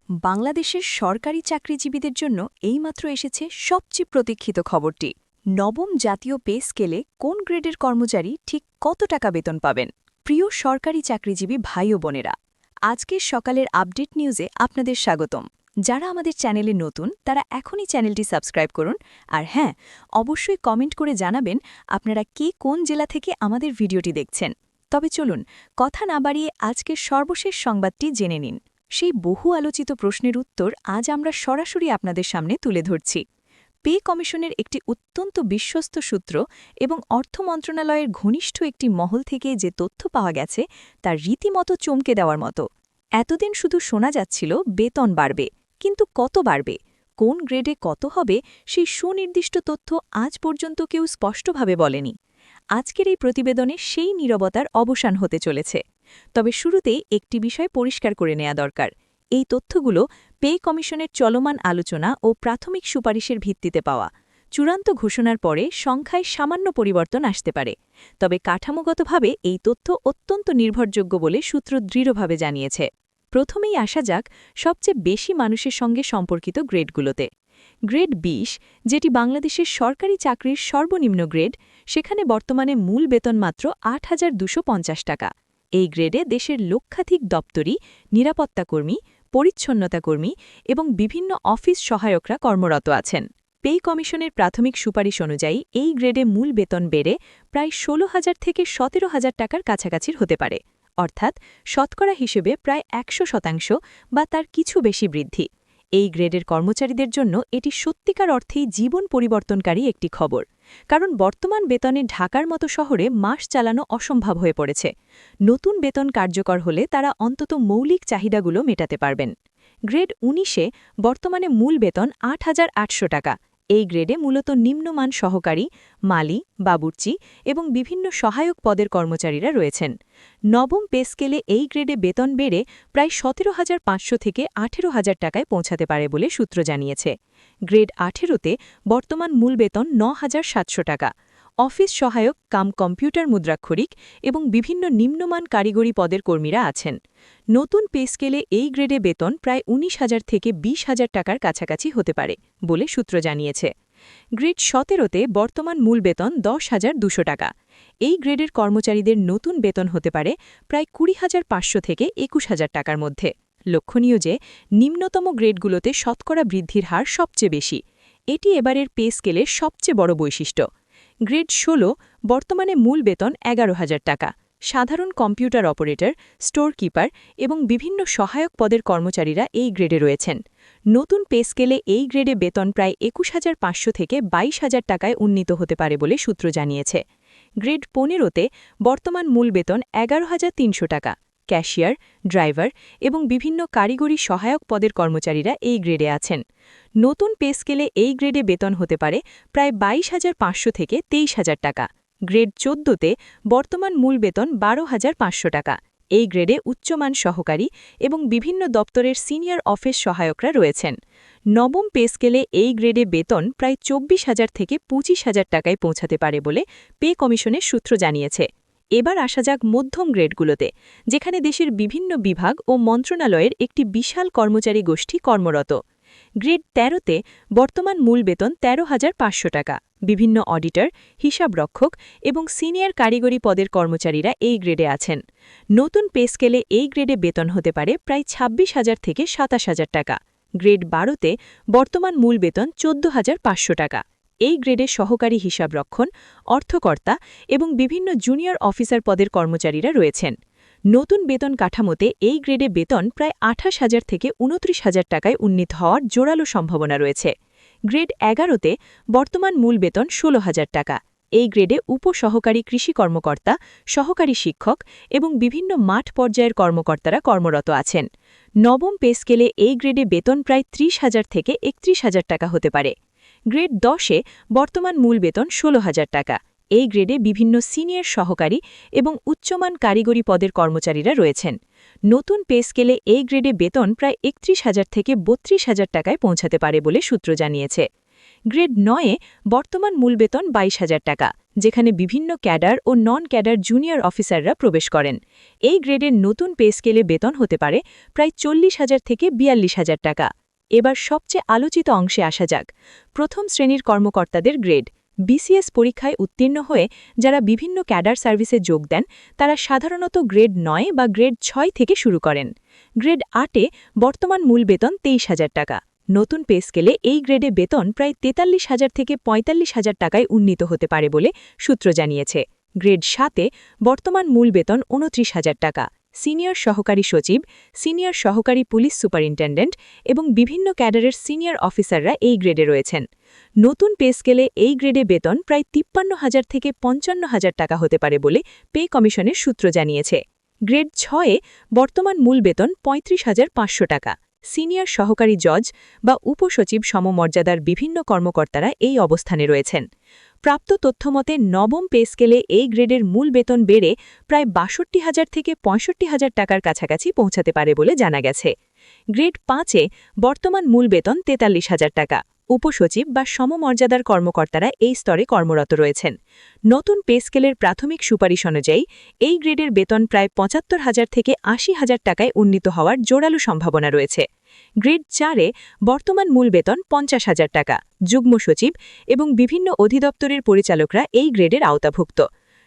বাংলাদেশের সরকারি চাকরিজীবীদের জন্য এইমাত্র এসেছে সবচেয়ে প্রতীক্ষিত খবরটি। নবম জাতীয় পে স্কেলে কোন গ্রেডের কর্মচারী ঠিক কত টাকা বেতন পাবেন? প্রিয় সরকারি চাকরিজীবী ভাই ও বোনেরা, আজকের সকালের আপডেট নিউজে আপনাদের স্বাগতম। যারা আমাদের চ্যানেলে নতুন তারা এখনই চ্যানেলটি সাবস্ক্রাইব করুন, আর হ্যাঁ, অবশ্যই কমেন্ট করে জানাবেন আপনারা কে কোন জেলা থেকে আমাদের ভিডিওটি দেখছেন। তবে চলুন কথা না বাড়িয়ে আজকের সর্বশেষ সংবাদটি জেনে নিন। সেই বহু আলোচিত প্রশ্নের উত্তর আজ আমরা সরাসরি আপনাদের সামনে তুলে ধরছি। পে কমিশনের একটি অত্যন্ত বিশ্বস্ত সূত্র এবং অর্থ মন্ত্রণালয়ের ঘনিষ্ঠ একটি মহল থেকে যে তথ্য পাওয়া গেছে তা রীতিমতো চমকে দেওয়ার মতো। এতদিন শুধু শোনা যাচ্ছিল বেতন বাড়বে, কিন্তু কত বাড়বে, কোন গ্রেডে কত হবে সেই সুনির্দিষ্ট তথ্য আজ পর্যন্ত কেউ স্পষ্টভাবে বলেনি। আজকের এই প্রতিবেদনে সেই নীরবতার অবসান হতে চলেছে। তবে শুরুতেই একটি বিষয় পরিষ্কার করে নেওয়া দরকার। এই তথ্যগুলো পে কমিশনের চলমান আলোচনা ও প্রাথমিক সুপারিশের ভিত্তিতে পাওয়া। চূড়ান্ত ঘোষণার পরে সংখ্যায় সামান্য পরিবর্তন আসতে পারে, তবে কাঠামোগতভাবে এই তথ্য অত্যন্ত নির্ভরযোগ্য বলে সূত্র দৃঢ়ভাবে জানিয়েছে। প্রথমেই আসা যাক সবচেয়ে বেশি মানুষের সঙ্গে সম্পর্কিত গ্রেডগুলোতে। গ্রেড ২০, যেটি বাংলাদেশের সরকারি চাকরির সর্বনিম্ন গ্রেড, সেখানে বর্তমানে মূল বেতন মাত্র ৮,২৫০ টাকা। এই গ্রেডে দেশের লক্ষাধিক দপ্তরি, নিরাপত্তাকর্মী, পরিচ্ছন্নতাকর্মী এবং বিভিন্ন অফিস সহায়করা কর্মরত আছেন। পে কমিশনের প্রাথমিক সুপারিশ অনুযায়ী এই গ্রেডে মূল বেতন বেড়ে প্রায় ১৬,০০০ থেকে ১৭,০০০ টাকার কাছাকাছির হতে পারে, অর্থাৎ শতকরা হিসেবে প্রায় ১০০% বা তার কিছু বেশি বৃদ্ধি। এই গ্রেডের কর্মচারীদের জন্য এটি সত্যিকার অর্থেই জীবন পরিবর্তনকারী একটি খবর, কারণ বর্তমান বেতনে ঢাকার মতো শহরে মাস চালানো অসম্ভব হয়ে পড়েছে। নতুন বেতন কার্যকর হলে তারা অন্তত মৌলিক চাহিদাগুলো মেটাতে পারবেন। গ্রেড ১৯-এ বর্তমানে মূল বেতন ৮,৮০০ টাকা। এই গ্রেডে মূলত নিম্নমান সহকারী, মালি, বাবুর্চি এবং বিভিন্ন সহায়ক পদের কর্মচারীরা রয়েছেন। নবম পে স্কেলে এই গ্রেডে বেতন বেড়ে প্রায় ১৭,৫০০ থেকে ১৮,০০০ টাকায় পৌঁছাতে পারে বলে সূত্র জানিয়েছে। গ্রেড ১৮-তে বর্তমান মূল বেতন ৯,৭০০ টাকা। অফিস সহায়ক কাম কম্পিউটার মুদ্রাক্ষরিক এবং বিভিন্ন নিম্নমান কারিগরি পদের কর্মীরা আছেন। নতুন পে স্কেলে এই গ্রেডে বেতন প্রায় ১৯,০০০ থেকে ২০,০০০ টাকার কাছাকাছি হতে পারে বলে সূত্র জানিয়েছে। গ্রেড ১৭-তে বর্তমান মূল বেতন ১০,২০০ টাকা। এই গ্রেডের কর্মচারীদের নতুন বেতন হতে পারে প্রায় ২০,৫০০ থেকে ২১,০০০ টাকার মধ্যে। লক্ষণীয় যে নিম্নতম গ্রেডগুলোতে শতকরা বৃদ্ধির হার সবচেয়ে বেশি। এটি এবারের পে স্কেলের সবচেয়ে বড় বৈশিষ্ট্য। গ্রেড ১৬, বর্তমানে মূল বেতন ১১,০০০ টাকা। সাধারণ কম্পিউটার অপারেটর, স্টোর কিপার এবং বিভিন্ন সহায়ক পদের কর্মচারীরা এই গ্রেডে রয়েছেন। নতুন পে স্কেলে এই গ্রেডে বেতন প্রায় ২১,৫০০ থেকে ২২,০০০ টাকায় উন্নীত হতে পারে বলে সূত্র জানিয়েছে। গ্রেড ১৫-তে বর্তমান মূল বেতন ১১,৩০০ টাকা। ক্যাশিয়ার, ড্রাইভার এবং বিভিন্ন কারিগরি সহায়ক পদের কর্মচারীরা এই গ্রেডে আছেন। নতুন পে স্কেলে এই গ্রেডে বেতন হতে পারে প্রায় ২২,৫০০ থেকে ২৩,০০০ টাকা। গ্রেড ১৪-তে বর্তমান মূল বেতন ১২,৫০০ টাকা। এই গ্রেডে উচ্চমান সহকারী এবং বিভিন্ন দপ্তরের সিনিয়র অফিস সহায়করা রয়েছেন। নবম পে স্কেলে এই গ্রেডে বেতন প্রায় ২৪,০০০ থেকে ২৫,০০০ টাকায় পৌঁছাতে পারে বলে পে কমিশনের সূত্র জানিয়েছে। এবার আসা যাক মধ্যম গ্রেডগুলোতে, যেখানে দেশের বিভিন্ন বিভাগ ও মন্ত্রণালয়ের একটি বিশাল কর্মচারী গোষ্ঠী কর্মরত। গ্রেড ১৩-তে বর্তমান মূল বেতন ১৩,৫০০ টাকা। বিভিন্ন অডিটর, হিসাবরক্ষক এবং সিনিয়র কারিগরি পদের কর্মচারীরা এই গ্রেডে আছেন। নতুন পে স্কেলে এই গ্রেডে বেতন হতে পারে প্রায় ২৬,০০০ থেকে ২৭,০০০ টাকা। গ্রেড ১২-তে বর্তমান মূল বেতন ১৪,৫০০ টাকা। এই গ্রেডে সহকারী হিসাবরক্ষণ, অর্থকর্তা এবং বিভিন্ন জুনিয়র অফিসার পদের কর্মচারীরা রয়েছেন। নতুন বেতন কাঠামোতে এই গ্রেডে বেতন প্রায় ২৮,০০০ থেকে ২৯,০০০ টাকায় উন্নীত হওয়ার জোরালো সম্ভাবনা রয়েছে। গ্রেড ১১-তে বর্তমান মূল বেতন ১৬,০০০ টাকা। এই গ্রেডে উপসহকারী কৃষি কর্মকর্তা, সহকারী শিক্ষক এবং বিভিন্ন মাঠ পর্যায়ের কর্মকর্তারা কর্মরত আছেন। নবম পে স্কেলে এই গ্রেডে বেতন প্রায় ৩০,০০০ থেকে ৩১,০০০ টাকা হতে পারে। গ্রেড ১০-এ বর্তমান মূল বেতন ১৬,০০০ টাকা। এই গ্রেডে বিভিন্ন সিনিয়র সহকারী এবং উচ্চমান কারিগরি পদের কর্মচারীরা রয়েছেন। নতুন পে স্কেলে এই গ্রেডে বেতন প্রায় ৩১,০০০ থেকে ৩২,০০০ টাকায় পৌঁছাতে পারে বলে সূত্র জানিয়েছে। গ্রেড 9-এ বর্তমান মূল বেতন 22,000 টাকা, যেখানে বিভিন্ন ক্যাডার ও নন ক্যাডার জুনিয়র অফিসাররা প্রবেশ করেন। এই গ্রেডের নতুন পে স্কেলে বেতন হতে পারে প্রায় 40,000 থেকে 42,000 টাকা। এবার সবচেয়ে আলোচিত অংশে আসা যাক। প্রথম শ্রেণীর কর্মকর্তাদের গ্রেড। বিসিএস পরীক্ষায় উত্তীর্ণ হয়ে যারা বিভিন্ন ক্যাডার সার্ভিসে যোগ দেন, তারা সাধারণত গ্রেড 9 বা গ্রেড 6 থেকে শুরু করেন। গ্রেড 8-এ বর্তমান মূল বেতন 23,000 টাকা। নতুন পে স্কেলে এই গ্রেডে বেতন প্রায় 43,000 থেকে 45,000 টাকায় উন্নীত হতে পারে বলে সূত্র জানিয়েছে। গ্রেড 7-এ বর্তমান মূল বেতন 29,000 টাকা। সিনিয়র সহকারী সচিব, সিনিয়র সহকারী পুলিশ সুপারিনটেন্ডেন্ট এবং বিভিন্ন ক্যাডারের সিনিয়র অফিসাররা এই গ্রেডে রয়েছেন। নতুন পে স্কেলে এই গ্রেডে বেতন প্রায় 53,000 থেকে 55,000 টাকা হতে পারে বলে পে কমিশনের সূত্র জানিয়েছে। গ্রেড 6-এ বর্তমান মূল বেতন 35,500 টাকা। সিনিয়র সহকারী জজ বা উপসচিব সমমর্যাদার বিভিন্ন কর্মকর্তারা এই অবস্থানে রয়েছেন। প্রাপ্ত তথ্যমতে নবম পে স্কেলে এই গ্রেডের মূল বেতন বেড়ে প্রায় 62,000 থেকে 65,000 টাকার কাছাকাছি পৌঁছাতে পারে বলে জানা গেছে। গ্রেড 5-এ বর্তমান মূল বেতন 43,000 টাকা। উপসচিব বা সমমর্যাদার কর্মকর্তারা এই স্তরে কর্মরত রয়েছেন। নতুন পে স্কেলের প্রাথমিক সুপারিশ অনুযায়ী এই গ্রেডের বেতন প্রায় 75,000 থেকে 80,000 টাকায় উন্নীত হওয়ার জোরালো সম্ভাবনা রয়েছে। গ্রেড 4-এ বর্তমান মূল বেতন 50,000 টাকা। যুগ্ম সচিব এবং বিভিন্ন অধিদপ্তরের পরিচালকরা এই গ্রেডের আওতাভুক্ত।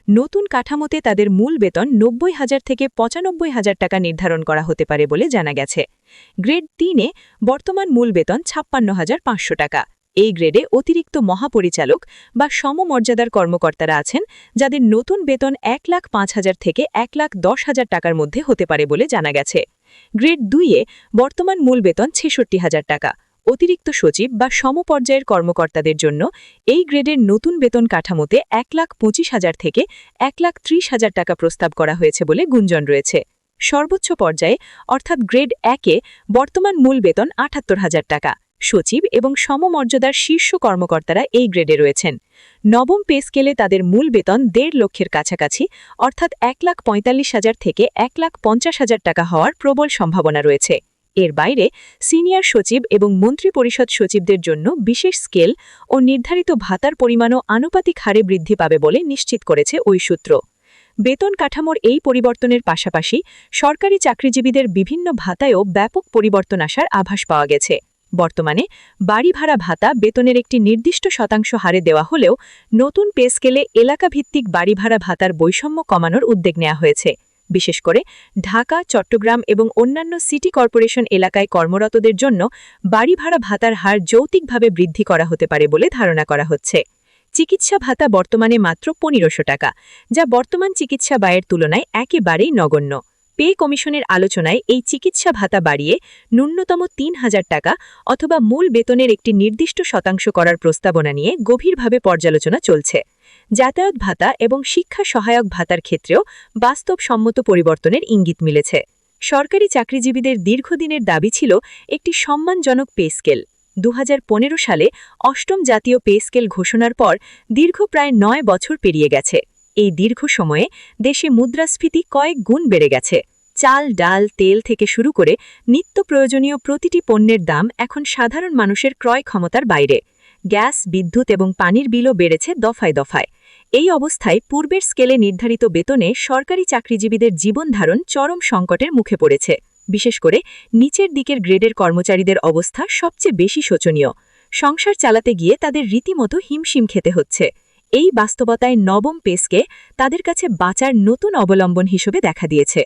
নতুন কাঠামোতে তাদের মূল বেতন 90,000 থেকে 95,000 টাকা নির্ধারণ করা হতে পারে বলে জানা গেছে। গ্রেড 3-এ বর্তমান মূল বেতন 56,500 টাকা। এই গ্রেডে অতিরিক্ত মহাপরিচালক বা সমমর্যাদার কর্মকর্তারা আছেন, যাদের নতুন বেতন 1,05,000 থেকে 1,10,000 টাকার মধ্যে হতে পারে বলে জানা গেছে। গ্রেড 2-এ বর্তমান মূল বেতন 66,000 টাকা। অতিরিক্ত সচিব বা সমপর্যায়ের কর্মকর্তাদের জন্য এই গ্রেডের নতুন বেতন কাঠামোতে 1,25,000 থেকে 1,30,000 টাকা প্রস্তাব করা হয়েছে বলে গুঞ্জন রয়েছে। সর্বোচ্চ পর্যায়ে অর্থাৎ গ্রেড 1-এ বর্তমান মূল বেতন 78,000 টাকা। সচিব এবং সমমর্যাদার শীর্ষ কর্মকর্তারা এই গ্রেডে রয়েছেন। নবম পে স্কেলে তাদের মূল বেতন 1.5 লক্ষের কাছাকাছি অর্থাৎ 1,45,000 থেকে 1,50,000 টাকা হওয়ার প্রবল সম্ভাবনা রয়েছে। এর বাইরে সিনিয়র সচিব এবং মন্ত্রিপরিষদ সচিবদের জন্য বিশেষ স্কেল ও নির্ধারিত ভাতার পরিমাণও আনুপাতিক হারে বৃদ্ধি পাবে বলে নিশ্চিত করেছে ওই সূত্র। বেতন কাঠামোর এই পরিবর্তনের পাশাপাশি সরকারি চাকরিজীবীদের বিভিন্ন ভাতায়ও ব্যাপক পরিবর্তন আসার আভাস পাওয়া গেছে। বর্তমানে বাড়ি ভাড়া ভাতা বেতনের একটি নির্দিষ্ট শতাংশ হারে দেওয়া হলেও নতুন পে স্কেলে এলাকাভিত্তিক বাড়ি ভাড়া ভাতার বৈষম্য কমানোর উদ্যোগ নেওয়া হয়েছে। বিশেষ করে ঢাকা, চট্টগ্রাম এবং অন্যান্য সিটি কর্পোরেশন এলাকায় কর্মরতদের জন্য বাড়ি ভাড়া ভাতার হার যৌক্তিকভাবে বৃদ্ধি করা হতে পারে বলে ধারণা করা হচ্ছে। চিকিৎসা ভাতা বর্তমানে মাত্র 1,500 টাকা, যা বর্তমান চিকিৎসা ব্যয়ের তুলনায় একেবারেই নগণ্য। পে কমিশনের আলোচনায় এই চিকিৎসা ভাতা বাড়িয়ে ন্যূনতম 3,000 টাকা অথবা মূল বেতনের একটি নির্দিষ্ট শতাংশ করার প্রস্তাবনা নিয়ে গভীরভাবে পর্যালোচনা চলছে। যাতায়াত ভাতা এবং শিক্ষা সহায়ক ভাতার ক্ষেত্রেও বাস্তবসম্মত পরিবর্তনের ইঙ্গিত মিলেছে। সরকারি চাকরিজীবীদের দীর্ঘদিনের দাবি ছিল একটি সম্মানজনক পে স্কেল। 2015 সালে অষ্টম জাতীয় পে স্কেল ঘোষণার পর দীর্ঘ প্রায় 9 বছর পেরিয়ে গেছে। এই দীর্ঘ সময়ে দেশে মুদ্রাস্ফীতি কয়েক গুণ বেড়ে গেছে। চাল, ডাল, তেল থেকে শুরু করে নিত্য প্রয়োজনীয় প্রতিটি পণ্যের দাম এখন সাধারণ মানুষের ক্রয় ক্ষমতার বাইরে। গ্যাস, বিদ্যুৎ এবং পানির বিলও বেড়েছে দফায় দফায়। এই অবস্থায় পূর্বের স্কেলে নির্ধারিত বেতনে সরকারি চাকরিজীবীদের জীবনধারণ চরম সংকটের মুখে পড়েছে। বিশেষ করে নিচের দিকের গ্রেডের কর্মচারীদের অবস্থা সবচেয়ে বেশি শোচনীয়। সংসার চালাতে গিয়ে তাদের রীতিমতো হিমশিম খেতে হচ্ছে। এই বাস্তবতায় নবম পেসকে তাদের কাছে বাঁচার নতুন অবলম্বন হিসেবে দেখা দিয়েছে।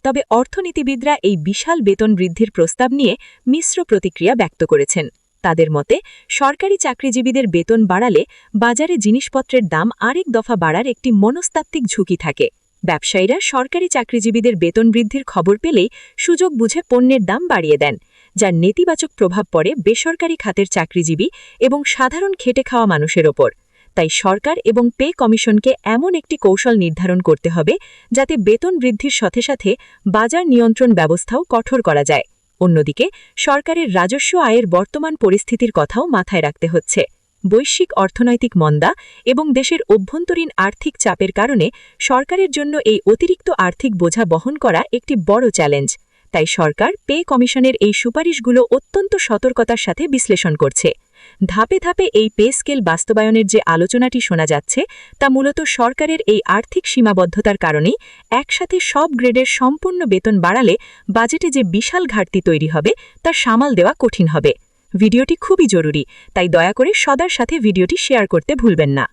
তবে অর্থনীতিবিদরা এই বিশাল বেতন বৃদ্ধির প্রস্তাব নিয়ে মিশ্র প্রতিক্রিয়া ব্যক্ত করেছেন। তাদের মতে সরকারি চাকরিজীবীদের বেতন বাড়ালে বাজারে জিনিসপত্রের দাম আরেক দফা বাড়ার একটি মনস্তাত্ত্বিক ঝুঁকি থাকে। ব্যবসায়ীরা সরকারি চাকরিজীবীদের বেতন বৃদ্ধির খবর পেলেই সুযোগ বুঝে পণ্যের দাম বাড়িয়ে দেন, যার নেতিবাচক প্রভাব পড়ে বেসরকারি খাতের চাকরিজীবী এবং সাধারণ খেটে খাওয়া মানুষের ওপর। তাই সরকার এবং পে কমিশনকে এমন একটি কৌশল নির্ধারণ করতে হবে যাতে বেতন বৃদ্ধির সাথে সাথে বাজার নিয়ন্ত্রণ ব্যবস্থাও কঠোর করা যায়। অন্যদিকে সরকারের রাজস্ব আয়ের বর্তমান পরিস্থিতির কথাও মাথায় রাখতে হচ্ছে। বৈশ্বিক অর্থনৈতিক মন্দা এবং দেশের অভ্যন্তরীণ আর্থিক চাপের কারণে সরকারের জন্য এই অতিরিক্ত আর্থিক বোঝা বহন করা একটি বড় চ্যালেঞ্জ। তাই সরকার পে কমিশনের এই সুপারিশগুলো অত্যন্ত সতর্কতার সাথে বিশ্লেষণ করছে। ধাপে ধাপে এই পে স্কেল বাস্তবায়নের যে আলোচনাটি শোনা যাচ্ছে তা মূলত সরকারের এই আর্থিক সীমাবদ্ধতার কারণেই। একসাথে সব গ্রেডের সম্পূর্ণ বেতন বাড়ালে বাজেটে যে বিশাল ঘাটতি তৈরি হবে তা সামাল দেওয়া কঠিন হবে। ভিডিওটি খুবই জরুরি, তাই দয়া করে সবার সাথে ভিডিওটি শেয়ার করতে ভুলবেন না।